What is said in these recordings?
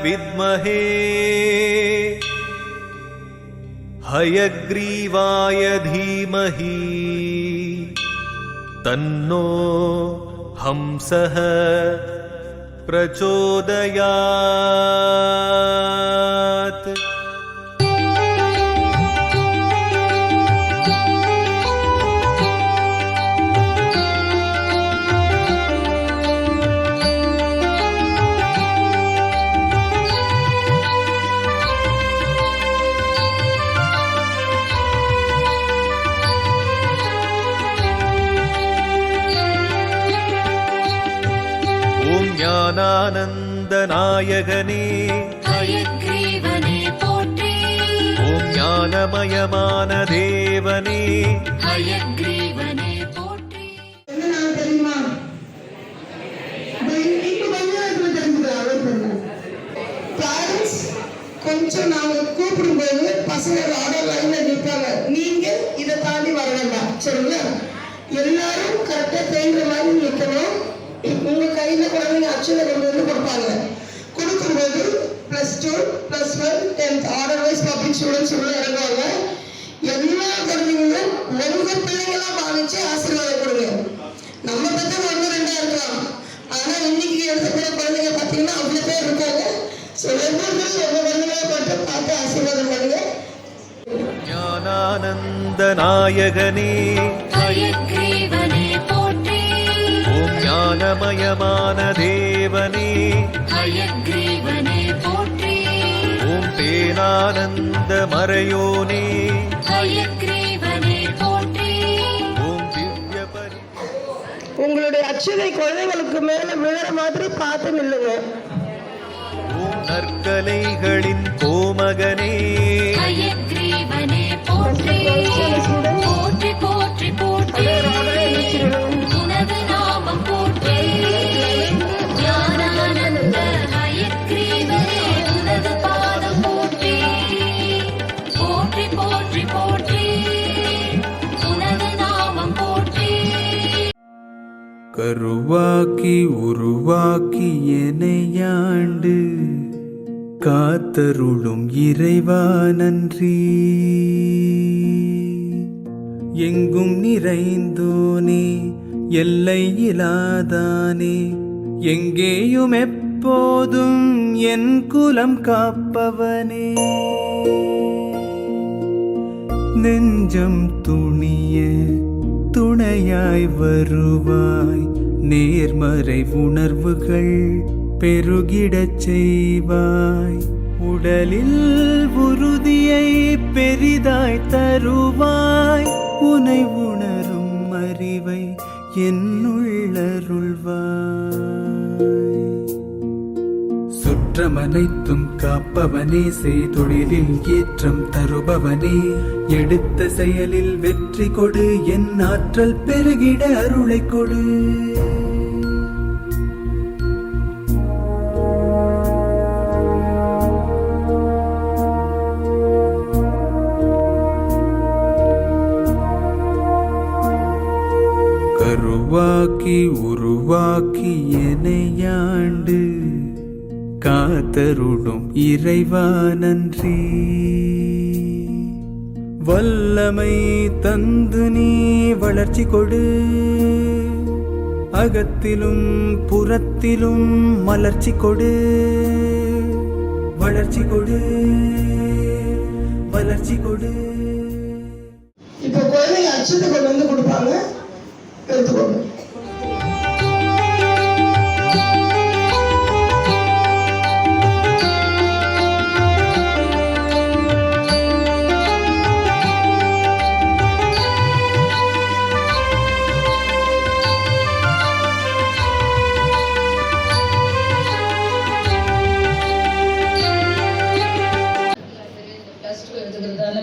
विद्महे हयग्रीवाय धीमहि तन्नो हंसः प्रचोदयात्। ஞானானந்தநாயகனே ஹயக்ரீவனே போற்றி. ஓம் ஞானமயமான தேவனே ஹயக்ரீவனே போற்றி. என்ன நாள் தெரியுமா? கொஞ்சம் நாங்க கூப்பிடும்போது பசங்க ஆர்டர் லைன்ல நிற்பாங்க. நீங்க இதை தாண்டி வர வேண்டாம், சரிங்களா? எல்லாரும் கரெக்டா தெரியுற மாதிரி நிற்கணும். உங்க கையில குழந்தைங்க அச்சுல கொண்டு வந்து கொடுப்பாங்க. கொடுக்கும்போது +2, +1, 10th order wise public students உள்ள இறங்குவாங்க. எல்லா குழந்தைங்களும் உங்க பிள்ளைங்களா பாவிச்சு ஆசீர்வாதம் கொடுங்க. நம்ம பத்தி 1-2 இருக்கலாம், ஆனா இன்னைக்கு எடுத்துக்கிற குழந்தைங்க பாத்தீங்கன்னா அவ்வளவு பேர் இருக்காங்க. பார்த்து ஆசீர்வாதம் பண்ணுங்க. ஞானானந்தநாயகனே ஹயக்ரீவனே போற்றி. ஓம் ஞானமயமான தேவனே ஹயக்ரீவனே போற்றி. ஓம் தேனானந்த மறையோனே ஹயக்ரீவனே போற்றி. ஓம் திவ்ய உங்களுடைய அச்சுதை குழந்தைங்களுக்கு மேல விழுற மாதிரி பார்த்து நில்லுங்க. ஓம் நற்கலைகளின் கோமகனே ஹயக்ரீவனே போற்றி. போற்றி போற்றி போற்றி. உனது நாமம் போற்றி. ஞானானந்த ஹயக்ரீவனே உனது பாதம் போற்றி. போற்றி போற்றி போற்றி. உனது நாமம் போற்றி. கருவாக்கி உருவாக்கி எனையாண்டு காத்தருளும் இறைவா நன்றி. எங்கும் நிறைந்தோனே எல்லையிலாதானே எங்கேயும் எப்போதும் என் குலம் காப்பவனே. நெஞ்சம் துணிய துணையாய் வருவாய், நேர்மறை உணர்வுகள் பெருகிடச் செய்வாய். உடலில் உறுதியை பெரிதாய் தருவாய், உனை உணரும் அறிவை என்னுள்ளருள்வாய். சுற்றமனைத்தும் காப்பவனே, செய்தொழிலில் ஏற்றம் தருபவனே, எடுத்த செயலில் வெற்றி கொடு, என் ஆற்றல் பெருகிட அருளை கொடு. கருவாக்கி உருவாக்கி எனையாண்டு காத்தருளும் இறைவா நன்றி. வல்லமை தந்து நீ வளர்ச்சி கொடு, அகத்திலும் புறத்திலும் மலர்ச்சி கொடு. வளர்ச்சி கொடு, வளர்ச்சி கொடு. இப்போ குழந்தைங்க அச்சுத்தை கொண்டு வந்து கொடுப்பாங்க, எடுத்துக்கோங்க.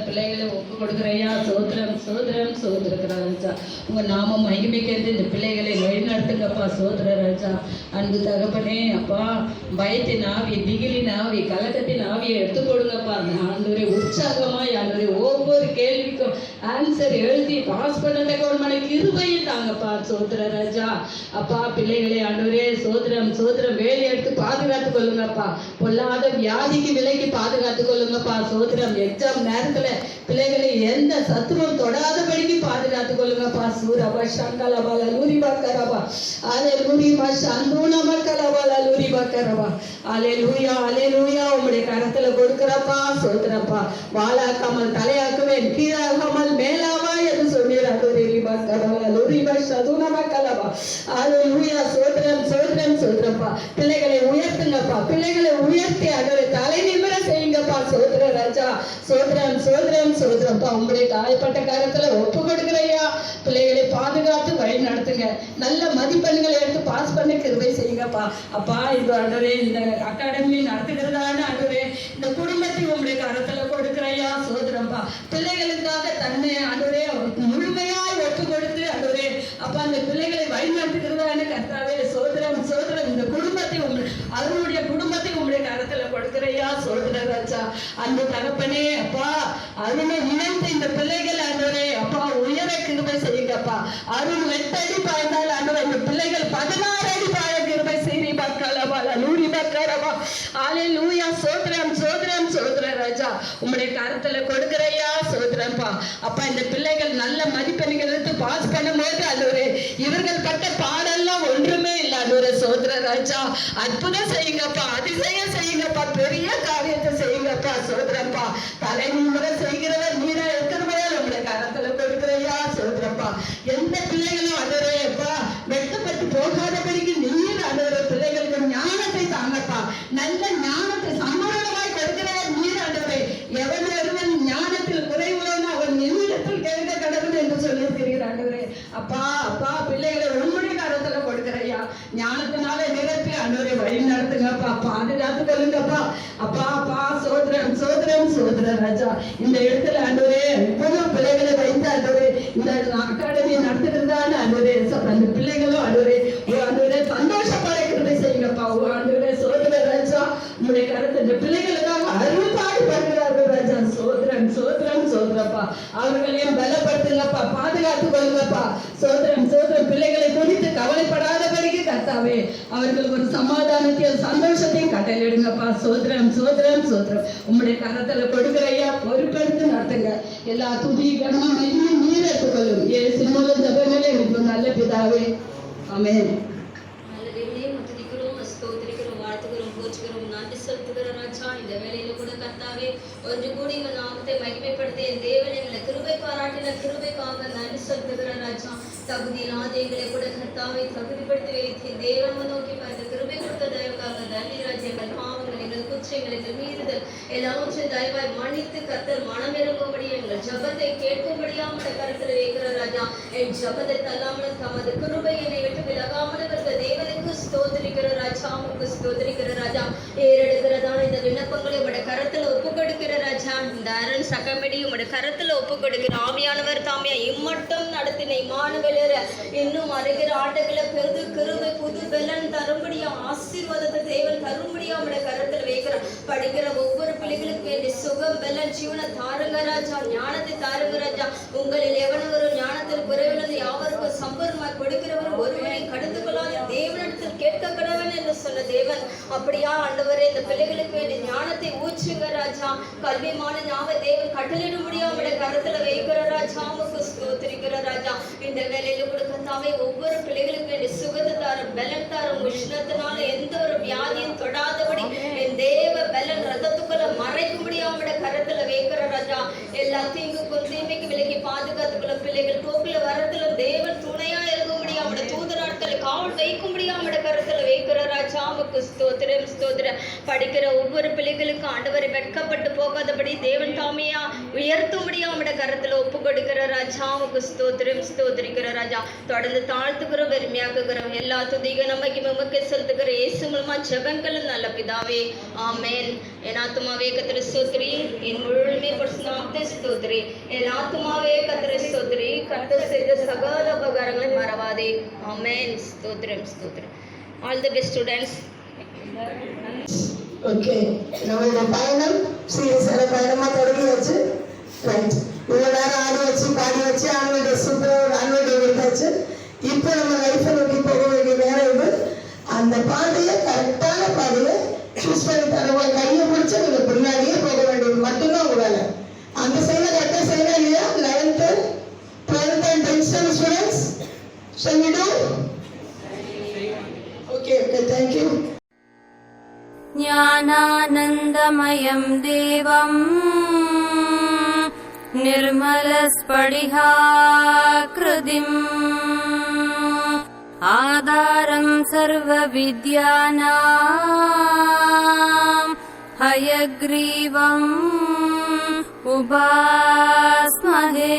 பிள்ளைகளை ஒப்பு கொடுக்குறையா. சோதரம் சோதரம் சோதரக்கிறா ராஜா. உங்கள் நாமம் மகிமைக்கிறது. இந்த பிள்ளைகளை வழிநடத்துங்கப்பா. சோதர ராஜா. அன்பு தகப்பனே அப்பா, பயத்தின் ஆவி, திகிலின் ஆவி, கலக்கத்தின் ஆவியை எடுத்து கொடுங்கப்பா. ஆண்டவரே உற்சாகமாய் ஆண்டவரே ஒவ்வொரு கேள்வி படிப்புக்கும் ஆன்சர் எழுதி பாஸ் பண்ணதுக்கு ஒரு மணிக்கு கிருபையும் தாங்கப்பா சோதர ராஜா. அப்பா பிள்ளைகளை ஆண்டவரே சோதரம் சோதரம் வேலை எடுத்து பாதுகாத்து கொள்ளுங்கப்பா. பொல்லாத வியாதிக்கு விலைக்கு பாதுகாத்து கொள்ளுங்கப்பா சோதரம். எக்ஸாம் நேரத்துல பிள்ளைகளை எந்த சத்துவம் தொடாதபடிக்கு பாதுகாத்து கொள்ளுங்கப்பா. சூரபா சங்கலபால லூரி பாக்கரபா ஆலே லூரி மா சந்தூன மக்கலபால லூரி பாக்கரபா ஆலே லூயா உம்முடைய கரத்துல கொடுக்கிறப்பா சோதரப்பா. வாழாக்காமல் தலையாக்குவேன், கீழாகாமல் மேலாவா என்று சொன்னீர். லூரி பாக்கரபா லூரி மா சந்தூன மக்கலபா ஆலே லூயா. சோதரம் சோதரம் சோதரப்பா. பிள்ளைகளை உயர்த்துங்கப்பா. பிள்ளைகளை உயர்த்தி அதோட தலை நிமிர செய்யுங்கப்பா சோதர ராஜா. சோதரம் சோதரம் சோதரப்பா. உங்களுடைய காயப்பட்ட காலத்துல ஒப்பு கொடுக்கிறையா. பிள்ளைகளை பாதுகாத்து வழி நடத்துங்க. நல்ல மதிப்பெண்களை எடுத்து பாஸ் பண்ண கிருபை செய்யுங்கப்பா. அப்பா இது ஆண்டவரே இந்த அகாடமி நடத்துகிறதான ஆண்டவரே இந்த குடும்பத்தை உங்களுடைய கரத்துல கொடுக்கிறையா சோதரப்பா. பிள்ளைகளுக்காக தன்னை ஆண்டவரே முழுமையாய் ஒப்பு கொடுத்து ஆண்டவரே அப்பா அந்த பிள்ளைகளை வழி நடத்துகிறதான கர்த்தாவே சோதரம் சோதரம். இந்த குடும்பத்தை அவருடைய குடும்பத்தை உங்களுடைய கரத்துல கொடுக்கிறையா சோதர ராஜா. அந்த தகப்பனே அப்பா அருமை நினைத்து இந்த பிள்ளைகள் ஆண்டவரே அப்பா உயர கிருபை செய்யுங்கப்பா. அருள் 8 அடி பாய்ந்தால் ஆண்டவரே இந்த பிள்ளைகள் 16 அடி பாய கிருபை செய்தி பக்கலவா லூரி பக்கரவா ஆலே லூயா. சோதரம் சோதரம் சோதர ராஜா உங்களுடைய கரத்துல கொடுக்கிறையா சோதரப்பா. அப்பா இந்த பிள்ளைகள் நல்ல மதிப்பெண்கள் எடுத்து பாஸ் பண்ணும்போது ஆண்டவரே இவர்கள் பட்ட பாடெல்லாம் ஒன்றுமே இல்லை ஆண்டவரே சோதர ராஜா. அற்புதம் செய்யுங்கப்பா, அதிசயம் செய்யுங்கப்பா, பெரிய காரியத்தை செய்யுங்கப்பா சோதரப்பா. தலை நிமிர செய்கிறவர் நீரா இருக்கிறவையால் உங்களுடைய கரத்துல கொடுக்கிறையா சோதரப்பா. எந்த பிள்ளைகளும் ஆண்டவரே அப்பா வெட்கப்பட்டு போகாதபடிக்கு நீர் ஆண்டவரே பிள்ளைகளுக்கு ஞானத்தை தாங்கப்பா. நல்ல ஞானத்தை சம்பூரணமாய் கொடுக்கிறவர் நீர் ஆண்டவரே. எவன் ஒருவன் ஞானத்தில் குறைவுள்ளவன் அவன் என்னிடத்தில் கேட்க கடவுள் என்று சொல்லியிருக்கிறீர் ஆண்டவரே. அப்பா அப்பா பிள்ளைகளை உன்னுடைய கரத்துல கொடுக்கிறையா. ஞானத்தினால நிரப்பி ஆண்டவரை வழி நடத்துங்கப்பா, பாதுகாத்து கொள்ளுங்கப்பா. அப்பா அப்பா சோதரம் சோதரம் சோதர ராஜா. இந்த இடத்துல ஆண்டவரே இப்போதும் பிள்ளைகளை வைத்து ஆண்டவரே இந்த அகாடமி நடத்துகிறதான ஆண்டவரே அந்த பிள்ளைகளும் ஆண்டவரே ஆண்டவரே சந்தோஷப்பட கிருபை செய்யுங்கப்பா ஆண்டவரே சோதர ராஜா. உங்களுடைய கருத்து இந்த பிள்ளைகளுக்காக அருள்பாடு படுகிறார்கள் ராஜா. சோதரம் சோதரம் சோதரப்பா. அவர்களையும் பலப்படுத்துங்கப்பா, பாதுகாத்து கொள்ளுங்கப்பா சோதரம் சோதரம். பிள்ளைகளை குறித்து கவலைப்படாதபடிக்கு கர்த்தாவே அவர்களுக்கு ஒரு சமாதானத்தையும் சந்தோஷத்தையும் கட்டளையிடுங்கப்பா சோதரம் சோதரம் சோதரம். உங்களுடைய கரத்துல கொடுக்கிறையா பொறுப்பெடுத்து நடத்துங்க. எல்லா துதி கர்மம் நீர் எடுத்துக்கொள்ளும். ஏசு மூலம் ஜெபங்களே எனக்கு நல்ல பிதாவே ஆமென். நன்றி செலுத்துகிறோம் ராஜா. இந்த வேலையில கூட கர்த்தாவே ஒன்று கூடி உங்கள் நாமத்தை மகிமைப்படுத்திய தேவன் எங்களை கிருபை பாராட்டின கிருபைக்காக நன்றி செலுத்துகிறோம் ராஜா. தகுதி இல்லாத எங்களை கூட கர்த்தாவை தகுதிப்படுத்தி வைத்து தேவன் நோக்கி பார்த்து கிருபை கொடுத்த தயவுக்காக நன்றி ராஜா. எங்கள் பாவங்கள் எங்கள் குற்றங்கள் எங்கள் மீறுதல் எல்லாவற்றையும் தயவாய் மன்னித்து கர்த்தர் மனம் இறங்கும்படி எங்கள் ஜபத்தை கேட்கும்படியாம கருத்தில் வைக்கிற ராஜா. என் ஜபத்தை தள்ளாமல் தமது கிருபை என்னை விட்டு விலகாமல் இருக்க தேவனுக்கு ஸ்தோத்திரிக்கிற ராஜா. அவனுக்கு ஸ்தோத்திரிக்கிற ராஜா. ஏறெடுக்கிறதான இந்த விண்ணப்பங்களை உங்களுடைய கரத்துல ஒப்பு கொடுக்கிற ராஜா. இந்த அரண் சகமடி உங்களுடைய கரத்துல ஒப்பு கொடுக்கிற ஆவியானவர் தாமியா இம்மட்டும் நடத்தின இமானுவேலர் இன்னும் வருகிற ஆண்டுகளை பெருது கிருபை புது பெலன் தரும்படியா ஆசீர்வாதத்தை தேவன் தரும்படியா உங்களுடைய கரத்துல வைக்கிற படிக்கிற ஒவ்வொரு பிள்ளைகளுக்கு வேண்டிய சுகம் பெலன் ஜீவனை தாருங்க ராஜா. ஞானத்தை தாருங்க ராஜா. உங்களில் எவனும் ஒரு ஞானத்தில் குறைவிலிருந்து யாவருக்கும் சம்பூர்ணமாய் கொடுக்கிறவர் ஒருவரை கடந்து கொள்ளாத தேவனிடத்தில் கேட்க கடவன் என்று சொன்ன தேவன் அப்படியா ஆண்டவரே இந்த பிள்ளைகளுக்கு வேண்டிய ஞானத்தை ஊற்றுங்க ராஜா. கல்விமான ஞாபக தேவன் கட்டளிடும்படியா உங்களுடைய கருத்துல வைக்கிற ராஜா. உமக்கு ஸ்தோத்திரிக்கிற ராஜா. இந்த வேலையில கொடுக்கத்தாவே ஒவ்வொரு பிள்ளைகளுக்கு வேண்டிய சுகத்தை தாரும் பலன் தாரும். உஷ்ணத்தினால எந்த ஒரு வியாதியும் தொடாதபடி என் தேவ பலன் ரத்தத்துக்குள்ள மறைக்கும்படியா உங்களுடைய கருத்துல வைக்கிற ராஜா. எல்லா தீங்குக்கும் தீமைக்கு விலகி பாதுகாத்துக்குள்ள பிள்ளைகள் போக்குல வரத்துல தேவன் துணையா இருக்கும்படியா உங்களுடைய தூத நாட்களை காவல் வைக்கும்படியா உங்களுடைய கருத்துல வைக்கிற ராஜா. உமக்கு ஸ்தோத்திரம் ஸ்தோத்திரம். படிக்கிற ஒவ்வொரு பிள்ளைகளுக்கும் ஆண்டவரை வெட்கப்பட்டு போகாதபடி தேவன் தாமியா உயர்த்தும்படியா உங்களுடைய கருத்துல ஒப்பு கொடுக்கிற ராஜா. உமக்கு ஸ்தோத்திரம் ஸ்தோத்திரிக்கிற ராஜா. தொடர்ந்து தாழ்த்துக்கிறோம் வெறுமையாக்குகிறோம். எல்லா துதிக நமக்கு உமக்கு செலுத்துகிற இயேசு மூலமா ஜெபங்களும் நல்ல பிதாவே ஆமென். என் ஆத்துமாவே கர்த்தரை ஸ்தோத்திரி, என் முழுமே பரிசுத்தத்தை ஸ்தோத்திரி. என் ஆத்துமாவே கர்த்தரை ஸ்தோத்திரி, கர்த்தர் செய்த சகல உபகாரங்களை மறவாதே ஆமென். ஸ்தோத்திரம் ஸ்தோத்திரம். All the best students. Okay, நம்மளுடைய பயணம் சீரியஸான பயணமா தொடங்கி வச்சு ரைட் இவ்வளவு நேரம் Shall we do? Okay, thank you. ज्ञानानन्दमयं देवं निर्मलस्फटिकाकृतिम् आधारं सर्वविद्यानां हयग्रीवम् उपास्महे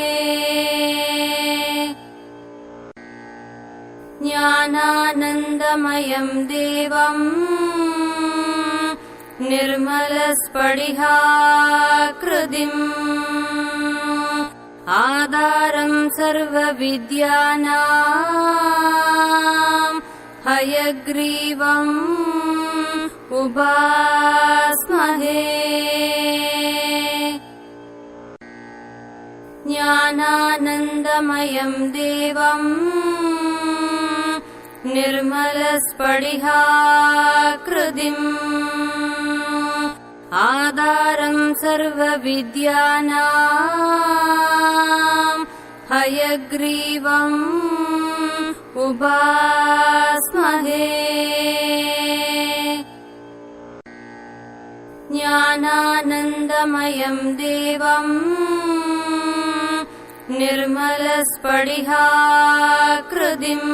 ज्ञानानन्दमयं देवं निर्मलस्फटिकाकृतिम् आधारं सर्वविद्यानां हयग्रीवम् उपास्महे ज्ञानानन्दमयं देवं निर्मलस्फटिकाकृतिम् आधारं सर्वविद्यानां हयग्रीवम् उपास्महे ज्ञानानन्दमयं देवं निर्मलस्फटिकाकृतिम्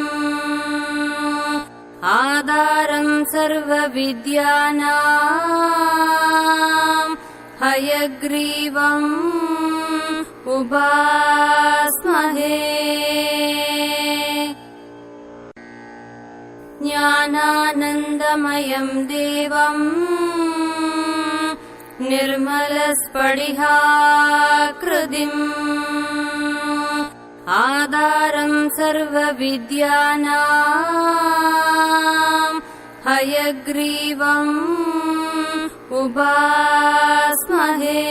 आधारं सर्वविद्यानां हयग्रीवम् उपास्महे ज्ञानानन्दमयं देवं निर्मलस्फटिकाकृतिम् आधारं सर्वविद्यानां हयग्रीवम् उपास्महे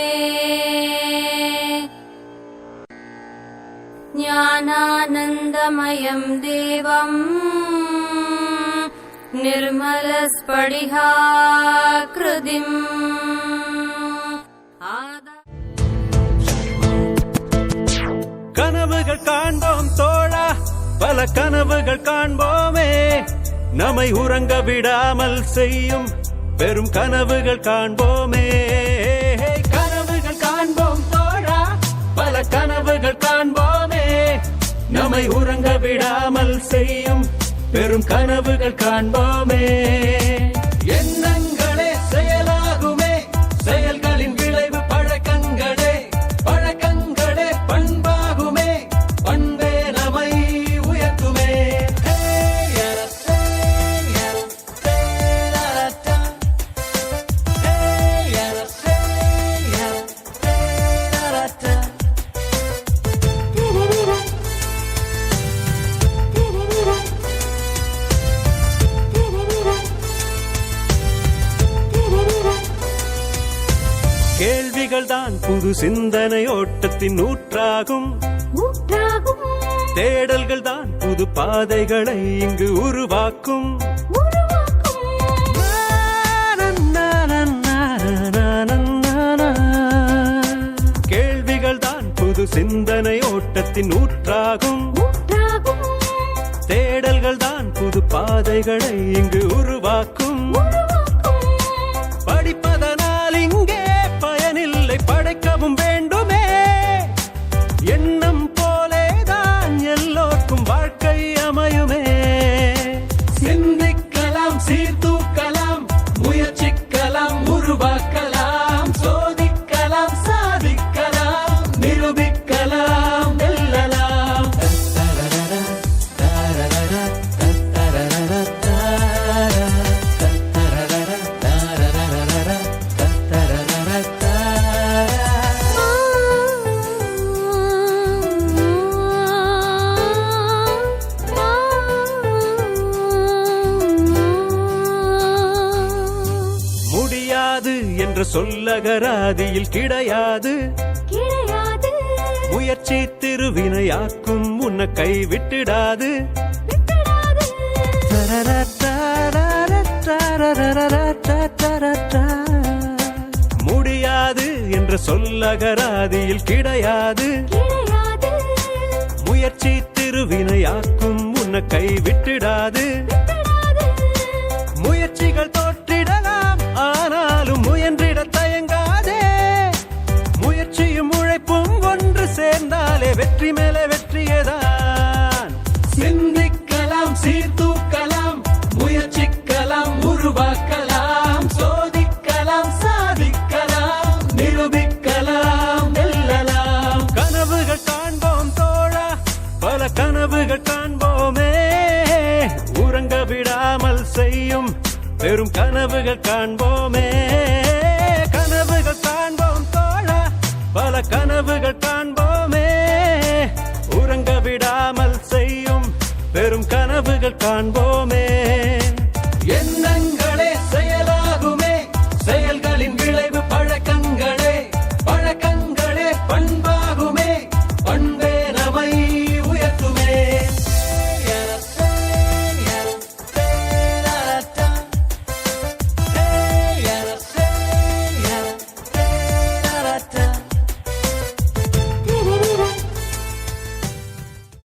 ज्ञानानन्दमयं देवं निर्मलस्फटिकाकृतिम् கனவுகள் காண்போம் தோழா, பல கனவுகள் காண்போமே. நம்மை உறங்க விடாமல் செய்யும் பெரும் கனவுகள் காண்போமே. கனவுகள் காண்போம் தோழா, பல கனவுகள் காண்போமே. நம்மை உறங்க விடாமல் செய்யும் பெரும் கனவுகள் காண்போமே. எண்ணங்களே செயலாகுமே, செயல்களின் விளைவு பழக்கங்களே, பழக்கங்களே பண்பாகுமே, பண்பே நம்மை உயர்த்துமே. கேள்விகள் தான் புது சிந்தனை ஓட்டத்தின் ஊற்றாகும். தேடல்கள் தான் புது பாதைகளை இங்கு உருவாக்கும். கேள்விகள் தான் புது சிந்தனை ஓட்டத்தின் ஊற்றாகும். தேடல்கள் தான் புது பாதைகளை இங்கு உருவாக்கும். படிப்பதனால் இங்கே பயனில்லை, படைக்கவும் வேண்டுமே. எண்ணம் போலேதான் எல்லோருக்கும் வாழ்க்கை அமையுமே. சிந்திக்கலாம், சீர்தூக்கலாம், முயற்சிக்கலாம், உருவாக்கலாம், சோதிக்கலாம், சாதிக்கலாம், நிரூபிக்கலாம், வெல்லலாம். முடியாது என்ற சொல்லகராதியில் கிடையாது. முயற்சி திருவினையாக்கும், உன்னை கைவிட்டுடாது. முடியாது என்ற சொல்லகராதியில் கிடையாது. முயற்சி திருவினையாக்கும், உன்னை உன்னை கைவிட்டுடாது. முயற்சிகள் தோற்றிடலாம், ஆனாலும் முயன்றிட தயங்காதே. முயற்சியும் உழைப்பும் ஒன்று சேர்ந்தாலே வெற்றி மேலே வெற்றியேதான். சிந்திக்கலாம், சீர்தூக்கலாம், முயற்சிக்கலாம், உருவாக்கலாம், சோதிக்கலாம், சாதிக்கலாம், நிரூபிக்கலாம், வெல்லலாம். கனவுகள் காண்போம் தோழா, பல கனவுகள் காண்போமே. உறங்க விடாமல் செய்யும் பெரும் கனவுகள் காண்போமே. கனவுகள் காண்போம் தோழா, பல கனவுகள்